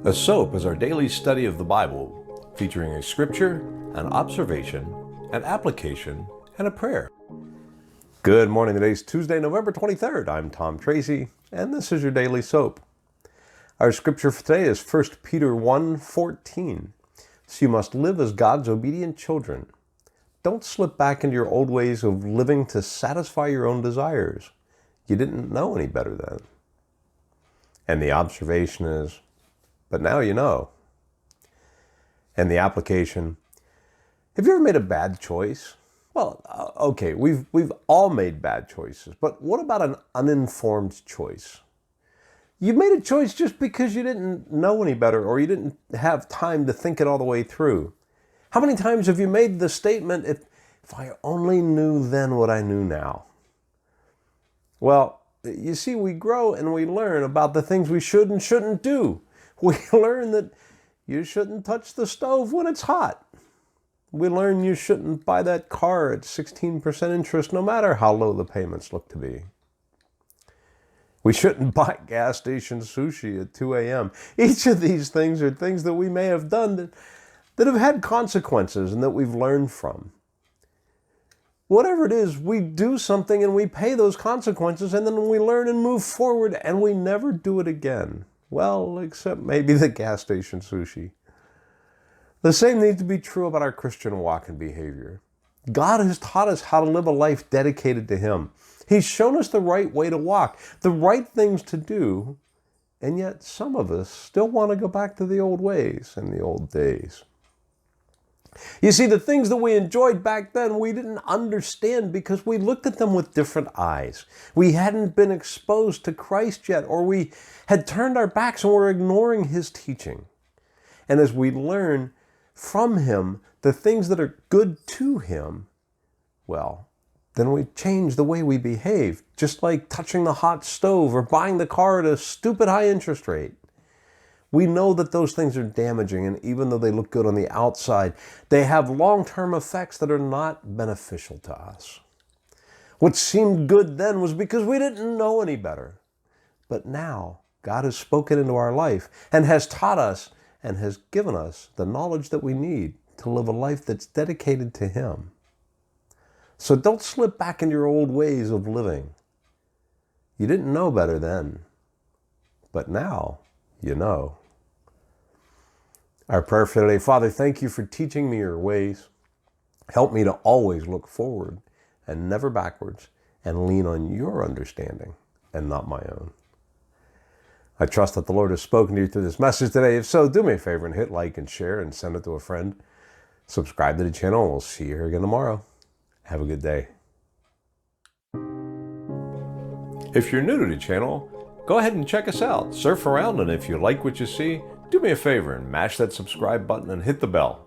S.O.A.P is our daily study of the Bible, featuring a scripture, an observation, an application, and a prayer. Good morning. Today's Tuesday, November 23rd. I'm Tom Tracy, and this is your daily S.O.A.P. Our scripture for today is 1 Peter 1:14. So you must live as God's obedient children. Don't slip back into your old ways of living to satisfy your own desires. You didn't know any better then. And the observation is, but now you know. And the application, have you ever made a bad choice? Well, okay, we've all made bad choices, but what about an uninformed choice? You made a choice just because you didn't know any better or you didn't have time to think it all the way through. How many times have you made the statement, if I only knew then what I knew now? Well, you see, we grow and we learn about the things we should and shouldn't do. We learn that you shouldn't touch the stove when it's hot. We learn you shouldn't buy that car at 16% interest no matter how low the payments look to be. We shouldn't buy gas station sushi at 2 a.m. Each of these things are things that we may have done that have had consequences and that we've learned from. Whatever it is, we do something and we pay those consequences, and then we learn and move forward and we never do it again. Well, except maybe the gas station sushi. The same needs to be true about our Christian walk and behavior. God has taught us how to live a life dedicated to Him. He's shown us the right way to walk, the right things to do, and yet some of us still want to go back to the old ways and the old days. You see, the things that we enjoyed back then, we didn't understand because we looked at them with different eyes. We hadn't been exposed to Christ yet, or we had turned our backs and were ignoring His teaching. And as we learn from Him the things that are good to Him, well, then we change the way we behave, just like touching the hot stove or buying the car at a stupid high interest rate. We know that those things are damaging, and even though they look good on the outside, they have long-term effects that are not beneficial to us. What seemed good then was because we didn't know any better. But now, God has spoken into our life and has taught us and has given us the knowledge that we need to live a life that's dedicated to Him. So don't slip back into your old ways of living. You didn't know better then, but now you know. Our prayer for today: Father, thank you for teaching me your ways. Help me to always look forward and never backwards, and lean on your understanding and not my own. I trust that the Lord has spoken to you through this message today. If so, do me a favor and hit like and share and send it to a friend. Subscribe to the channel, and we'll see you here again tomorrow. Have a good day. If you're new to the channel, go ahead and check us out. Surf around, and if you like what you see, do me a favor and mash that subscribe button and hit the bell.